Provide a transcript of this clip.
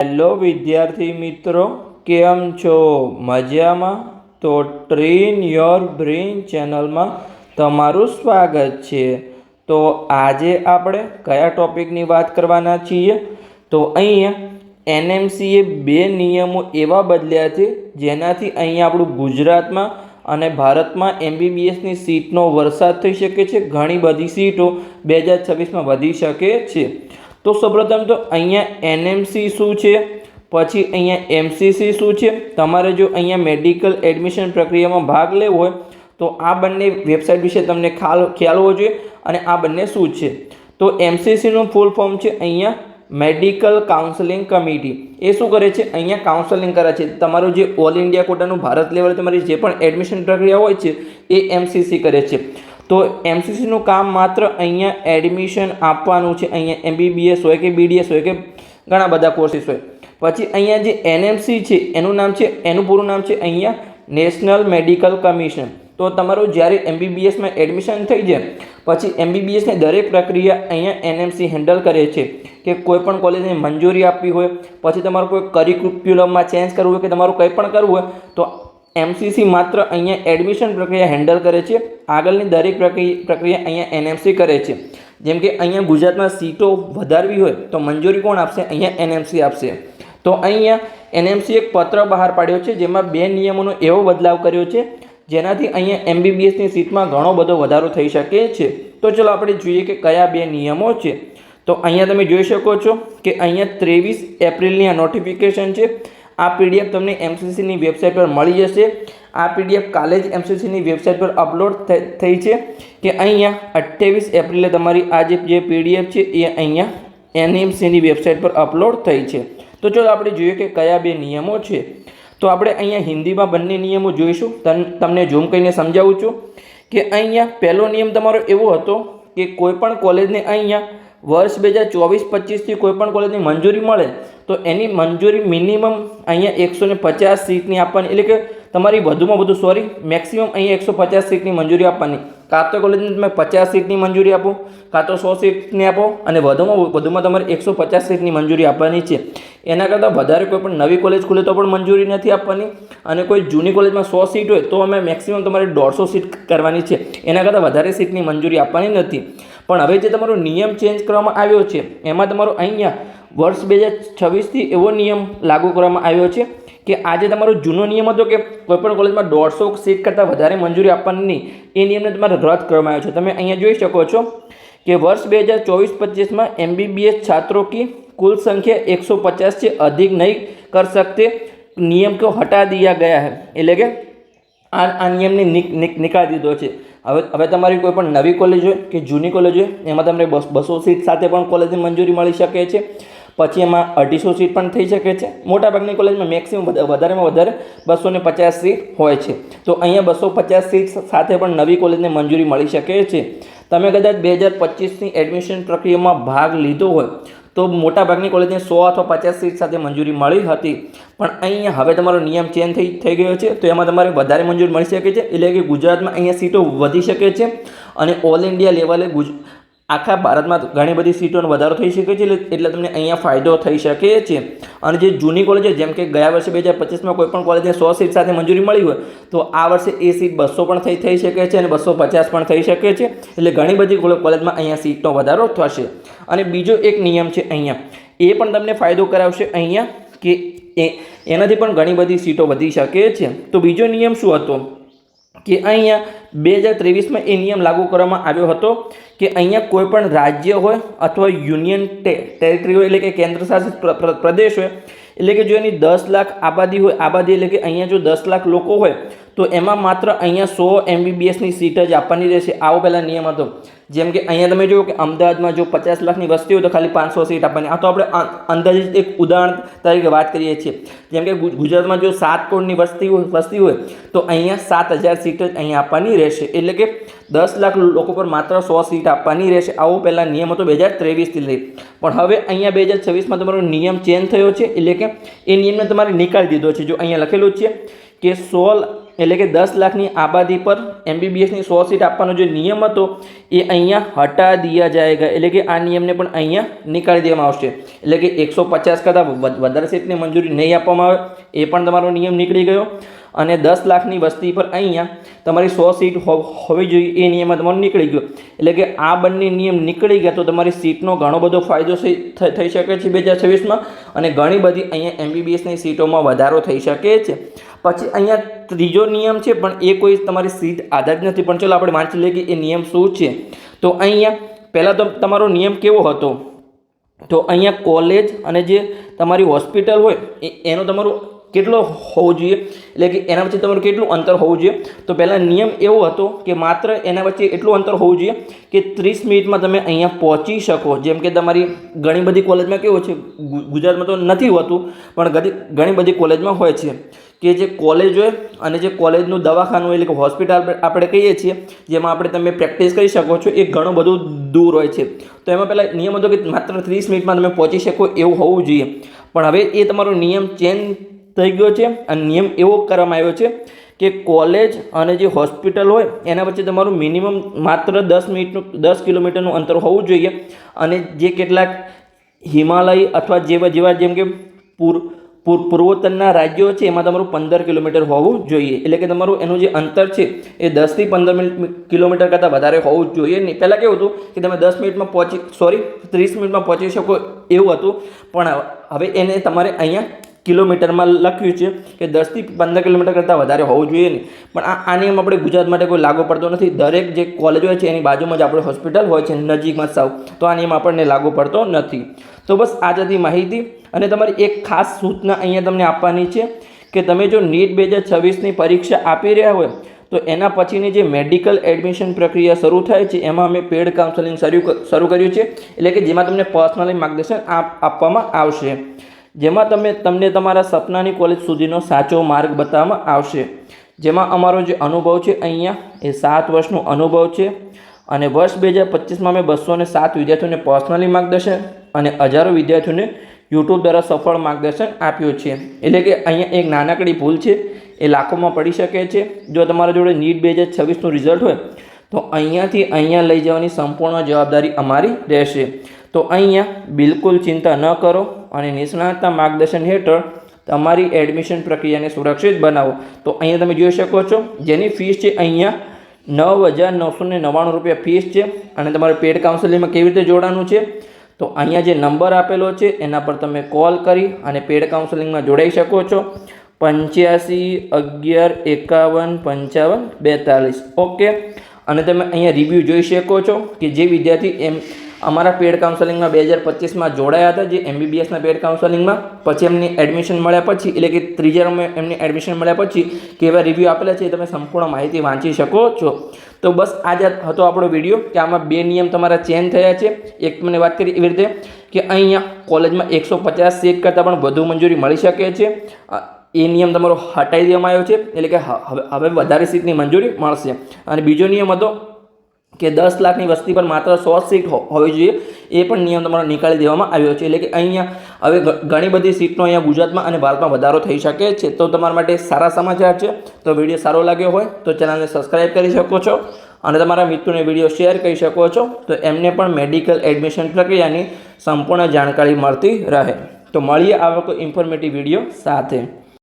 Hello વિદ્યાર્થી મિત્રો, કેમ છો? મજામાં? તો ટ્રેન યોર બ્રેઇન ચેનલમાં તમારું સ્વાગત છે. તો આજે આપણે કયા ટોપિકની વાત કરવાના છીએ? તો અહીંયા એનએમસીએ 2 નિયમો એવા બદલ્યા છે જેનાથી અહીંયા આપણું ગુજરાતમાં અને ભારતમાં એમબીબીએસની સીટનો વરસાદ થઈ શકે છે. ઘણી બધી સીટો 2026માં વધી શકે છે. તો સૌપ્રથમ તો અહીંયા એનએમસી શું છે, પછી અહીંયા એમસીસી શું છે. તમારે જો અહીંયા મેડિકલ એડમિશન પ્રક્રિયામાં ભાગ લેવો હોય તો આ બંને વેબસાઇટ વિશે તમને ખ્યાલ હોવો જોઈએ અને આ બંને શું છે. તો એમસીસીનું ફૂલ ફોર્મ છે અહીંયા મેડિકલ કાઉન્સેલિંગ કમિટી. એ શું કરે છે? અહીંયા કાઉન્સેલિંગ કરે છે. તમારું જે ઓલ ઇન્ડિયા કોટાનું ભારત લેવલે તમારી જે પણ એડમિશન પ્રક્રિયા હોય છે એ એમસીસી કરે છે. તો એમસીસીનું કામ માત્ર અહીંયા એડમિશન આપવાનું છે. અહીંયા એમબીબીએસ હોય કે બીડીએસ હોય કે ઘણા બધા કોર્સીસ હોય. પછી અહીંયા જે એનએમસી છે એનું પૂરું નામ છે અહીંયા નેશનલ મેડિકલ કમિશન. તો તમારું જ્યારે એમબીબીએસમાં એડમિશન થઈ જાય પછી એમબીબીએસની દરેક પ્રક્રિયા અહીંયા એનએમસી હેન્ડલ કરે છે. કે કોઈ પણ કોલેજને મંજૂરી આપવી હોય, પછી તમારું કોઈ કરિક્યુલમમાં ચેન્જ કરવું હોય કે તમારું કંઈ પણ કરવું હોય તો એમસીસી માત્ર અહીંયા એડમિશન પ્રક્રિયા હેન્ડલ કરે છે. આગળની દરેક પ્રક્રિયા અહીંયા એનએમસી કરે છે. જેમ કે અહીંયા ગુજરાતમાં સીટો વધારવી હોય તો મંજૂરી કોણ આપશે? અહીંયા એનએમસી આપશે. તો અહીંયા એનએમસી એક પત્ર બહાર પાડ્યો છે જેમાં 2 નિયમોનો એવો બદલાવ કર્યો છે જેનાથી અહીંયા એમબીબીએસની સીટમાં ઘણો બધો વધારો થઈ શકે છે. તો ચલો આપણે જોઈએ કે કયા 2 નિયમો છે. તો અહીંયા તમે જોઈ શકો છો કે અહીંયા 23 એપ્રિલની આ નોટિફિકેશન છે. આ પીડીએફ તમને એમસીસીની વેબસાઇટ પર મળી જશે. આ પીડીએફ કાલે જ એમસીસીની વેબસાઇટ પર અપલોડ થઈ છે કે અહીંયા 28 એપ્રિલે તમારી આ જે પીડીએફ છે એ અહીંયા એનએમસીની વેબસાઇટ પર અપલોડ થઈ છે. તો ચાલો આપણે જોઈએ કે કયા 2 નિયમો છે. તો આપણે અહીંયા હિન્દીમાં બંને નિયમો જોઈશું. તમને ઝૂમ કરીને સમજાવું છું કે અહીંયા પહેલો નિયમ તમારો એવો હતો કે કોઈપણ કોલેજને અહીંયા વર્ષ 2024-25થી કોઈપણ કોલેજની મંજૂરી મળે તો એની મંજૂરી મિનિમમ અહીંયા 150 સીટની આપવાની, એટલે કે તમારી વધુમાં વધુ મેક્સિમમ અહીંયા 150 સીટની મંજૂરી આપવાની. કાં તો કોલેજને તમે 50 સીટની મંજૂરી આપો, કાં તો 100 સીટની આપો, અને વધુમાં તમારે 150 સીટની મંજૂરી આપવાની છે. એના કરતાં વધારે કોઈ પણ નવી કોલેજ ખુલે તો પણ મંજૂરી નથી આપવાની, અને કોઈ જૂની કોલેજમાં 100 સીટ હોય તો અમે મેક્સિમમ તમારે 150 સીટ કરવાની છે. એના કરતાં વધારે સીટની મંજૂરી આપવાની નથી. પણ હવે જે તમારો નિયમ ચેન્જ કરવામાં આવ્યો છે એમાં તમારો અહીંયા વર્ષ 2026થી એવો નિયમ લાગુ કરવામાં આવ્યો છે કે આજે તમારો જૂનો નિયમ હતો કે કોઈપણ કોલેજમાં 150 સીટ કરતાં વધારે મંજૂરી આપવાની નહીં, એ નિયમને તમારે રદ કરવામાં આવ્યો છે. તમે અહીંયા જોઈ શકો છો કે વર્ષ 2024-25 एमबीबीएस छात्रों की कुल संख्या 150 से अधिक नहीं कर सकते नियम को हटा दिया गया है. એટલે કે આ નિયમને નીકાળી દીધો છે. હવે તમારી કોઈ પણ નવી કોલેજ હોય કે જૂની કોલેજ હોય એમાં તમને 200 સીટ સાથે પણ કોલેજની મંજૂરી મળી શકે છે. પછી એમાં 250 સીટ પણ થઈ શકે છે. મોટાભાગની કોલેજમાં મેક્સિમમ વધારેમાં વધારે 250 સીટ હોય છે. તો અહીંયા 250 સીટ સાથે પણ નવી કોલેજને મંજૂરી મળી શકે છે. તમે કદાચ 2025ની એડમિશન પ્રક્રિયામાં ભાગ લીધો હોય તો મોટાભાગની કોલેજને 100 અથવા 50 સીટ સાથે મંજૂરી મળી હતી. પણ અહીંયા હવે તમારો નિયમ ચેન્જ થઈ ગયો છે તો એમાં તમારે વધારે મંજૂરી મળી શકે છે. એટલે કે ગુજરાતમાં અહીંયા સીટો વધી શકે છે અને ઓલ ઇન્ડિયા લેવલે આખા ભારતમાં ઘણી બધી સીટોનો વધારો થઈ શકે છે. એટલે તમને અહીંયા ફાયદો થઈ શકે છે. અને જે જૂની કોલેજ છે જેમ કે ગયા વર્ષે 2025માં કોઈ પણ કોલેજને 100 સીટ સાથે મંજૂરી મળી હોય તો આ વર્ષે એ સીટ 200 પણ થઈ શકે છે અને 250 પણ થઈ શકે છે. એટલે ઘણી બધી કોલેજમાં અહીંયા સીટનો વધારો થશે. અને બીજો એક નિયમ છે અહીંયા, એ પણ તમને ફાયદો કરાવશે અહીંયા કે એનાથી પણ ઘણી બધી સીટો વધી શકે છે. તો બીજો નિયમ શું હતો કે અહીંયા 2023માં એ નિયમ લાગુ કરવામાં આવ્યો હતો કે અહીંયા કોઈ પણ રાજ્ય હોય અથવા યુનિયન ટેરિટરી હોય, એટલે કે કેન્દ્ર શાસિત પ્રદેશ હોય, એટલે કે જો એની 10 લાખ આબાદી હોય, એટલે કે અહીંયા જો 10 લાખ લોકો હોય તો એમાં માત્ર અહીંયા 100 એમબીબીએસની સીટ જ આપવાની રહેશે. આવો પહેલાં નિયમ હતો. જેમ કે અહીંયા તમે જુઓ કે અમદાવાદમાં જો 50 લાખની વસ્તી હોય તો ખાલી 500 સીટ આપવાની. આ તો આપણે અંદાજિત એક ઉદાહરણ તરીકે વાત કરીએ છીએ. જેમ કે ગુજરાતમાં જો 7 કરોડની વસ્તી હોય તો અહીંયા 7000 સીટ જ અહીંયા આપવાની રહેશે. એટલે કે 10 લાખ લોકો પર માત્ર 100 સીટ આપવાની રહેશે. આવો પહેલાં નિયમ હતો 2023થી લઈ. પણ હવે અહીંયા 2026માં તમારો નિયમ ચેન્જ થયો છે. એટલે કે એ નિયમને તમારે નીકાળી દીધો છે. જો અહીંયા લખેલું છે કે 100 એટલે કે 10 લાખની આબાદી પર MBBSની 100 સીટ આપવાનો જે નિયમ હતો એ અહીંયા હટા દિયા જાયગા, એટલે કે આ નિયમને પણ અહીંયા નીકાળી દેવામાં આવશે. એટલે કે 150 કરતાં વધારે સીટની મંજૂરી નહીં આપવામાં આવે એ પણ તમારો નિયમ નીકળી ગયો. અને 10 લાખની વસ્તી પર અહીંયા તમારી 100 સીટ હોવી જોઈએ એ નિયમ તમારો નીકળી ગયો. એટલે કે આ બંને નિયમ નીકળી ગયા તો તમારી સીટનો ઘણો બધો ફાયદો થઈ શકે છે 2026માં, અને ઘણી બધી અહીંયા MBBSની સીટોમાં વધારો થઈ શકે છે. પછી અહીંયા ત્રીજો નિયમ છે, પણ એ કોઈ તમારી સીટ આધારિત નથી, પણ ચલો આપણે વાંચી લઈએ કે એ નિયમ શું છે. તો અહીંયા પહેલાં તો તમારો નિયમ કેવો હતો, તો અહીંયા કોલેજ અને જે તમારી હોસ્પિટલ હોય એનો તમારું કેટલો હોવું જોઈએ, એટલે કે એના વચ્ચે તમારું કેટલું અંતર હોવું જોઈએ. તો પહેલાં નિયમ એવો હતો કે માત્ર એના વચ્ચે એટલું અંતર હોવું જોઈએ કે 30 મિનિટમાં તમે અહીંયા પહોંચી શકો. જેમ કે તમારી ઘણી બધી કોલેજમાં કેવું છે, ગુજરાતમાં તો નથી હોતું પણ ઘણી બધી કોલેજમાં હોય છે કે જે કોલેજ હોય અને જે કોલેજનું દવાખાનું એટલે કે હોસ્પિટલ આપણે કહીએ છીએ, જેમાં તમે પ્રેક્ટિસ કરી શકો છો, એ ઘણું બધું દૂર હોય છે. તો એમાં પહેલાં નિયમ હતો કે માત્ર 30 મિનિટમાં તમે પહોંચી શકો એવું હોવું જોઈએ. પણ હવે એ તમારો નિયમ ચેન્જ થઈ ગયો છે અને નિયમ એવો કરવામાં આવ્યો છે કે કોલેજ અને જે હોસ્પિટલ હોય એના વચ્ચે તમારું મિનિમમ માત્ર 10 કિલોમીટરનું અંતર હોવું જોઈએ. અને જે કેટલાક હિમાલય અથવા જેવા જેમ કે પૂર્વોત્તરના રાજ્યો છે એમાં તમારું 15 કિલોમીટર હોવું જોઈએ. એટલે કે તમારું એનું જે અંતર છે એ 10 થી 15 કિલોમીટર કરતાં વધારે હોવું જોઈએ નહીં. પહેલાં કેવું હતું કે તમે 30 મિનિટમાં પહોંચી શકો એવું હતું, પણ હવે એને તમારે અહીંયા કિલોમીટરમાં લખ્યું છે કે 10 થી 15 કિલોમીટર કરતાં વધારે હોવું જોઈએ નહીં. પણ આ નિયમ આપણે ગુજરાત માટે કોઈ લાગુ પડતો નથી. દરેક જે કોલેજ હોય છે એની બાજુમાં જ આપણે હોસ્પિટલ હોય છે નજીકમાં સાવ, તો આ નિયમ આપણને લાગુ પડતો નથી. તો બસ આ જતી માહિતી. અને તમારી એક ખાસ સૂચના અહીંયા તમને આપવાની છે કે તમે જો NEET 2026ની પરીક્ષા આપી રહ્યા હોય તો એના પછીની જે મેડિકલ એડમિશન પ્રક્રિયા શરૂ થાય છે એમાં અમે પેડ કાઉન્સેલિંગ શરૂ કર્યું છે. એટલે કે જેમાં તમને પર્સનલી માર્ગદર્શન આપવામાં આવશે, જેમાં તમને તમારા સપનાની કોલેજ સુધીનો સાચો માર્ગ બતાવવામાં આવશે. જેમાં અમારો જે અનુભવ છે અહીંયા એ 7 વર્ષનો અનુભવ છે. અને વર્ષ 2025માં અમે 207 વિદ્યાર્થીઓને પર્સનલી માર્ગદર્શન અને હજારો વિદ્યાર્થીઓને YouTube દ્વારા સફળ માર્ગદર્શન આપ્યું છે. એટલે કે અહીંયા એક નાનકડી ભૂલ છે એ લાખોમાં પડી શકે છે. જો તમારા જોડે NEET 2026નું રિઝલ્ટ હોય તો અહીંયાથી અહીંયા લઈ જવાની સંપૂર્ણ જવાબદારી અમારી રહેશે. તો અહીંયા બિલકુલ ચિંતા ન કરો અને નિષ્ણાતના માર્ગદર્શન હેઠળ તમારી એડમિશન પ્રક્રિયાને સુરક્ષિત બનાવો. તો અહીંયા તમે જોઈ શકો છો જેની ફીસ છે અહીંયા 9,999 રૂપિયા ફીસ છે. અને તમારે પેડ કાઉન્સેલિંગમાં કેવી રીતે જોડાવાનું છે, તો અહીંયા જે નંબર આપેલો છે એના પર તમે કોલ કરી અને પેડ કાઉન્સેલિંગમાં જોડાઈ શકો છો. 85 11 51 55 42. ઓકે. અને તમે અહીંયા રિવ્યૂ જોઈ શકો છો કે જે વિદ્યાર્થી અમારા પેડ કાઉન્સેલિંગમાં 2025માં જોડાયા હતા, જે MBBSના પેડ કાઉન્સેલિંગમાં, પછી એમની એડમિશન મળ્યા પછી એટલે કે ત્રીજા રૂમે એમની એડમિશન મળ્યા પછી કેવા રિવ્યૂ આપેલા છે એ તમે સંપૂર્ણ માહિતી વાંચી શકો છો. તો બસ આ જ હતો આપણો વિડીયો કે આમાં 2 નિયમ તમારા ચેન્જ થયા છે. એક મને વાત કરી એવી રીતે કે અહીંયા કોલેજમાં 150 સીટ કરતાં પણ વધુ મંજૂરી મળી શકે છે, એ નિયમ તમારો હટાવી દેવામાં આવ્યો છે. એટલે કે હવે વધારે સીટની મંજૂરી મળશે. અને બીજો નિયમ હતો કે 10 લાખની વસ્તી પર માત્ર 100 સીટ હોવી જોઈએ, એ પણ નિયમ તમારો નીકાળી દેવામાં આવ્યો છે. એટલે કે અહીંયા હવે ઘણી બધી સીટનો અહીંયા ગુજરાતમાં અને ભારતમાં વધારો થઈ શકે છે. તો તમારા માટે સારા સમાચાર છે. તો વિડીયો સારો લાગ્યો હોય તો ચેનલને સબસ્ક્રાઈબ કરી શકો છો અને તમારા મિત્રોને વિડીયો શેર કરી શકો છો, તો એમને પણ મેડિકલ એડમિશન પ્રક્રિયાની સંપૂર્ણ જાણકારી મળતી રહે. તો મળીએ આવા કોઈ ઇન્ફોર્મેટિવ વિડીયો સાથે.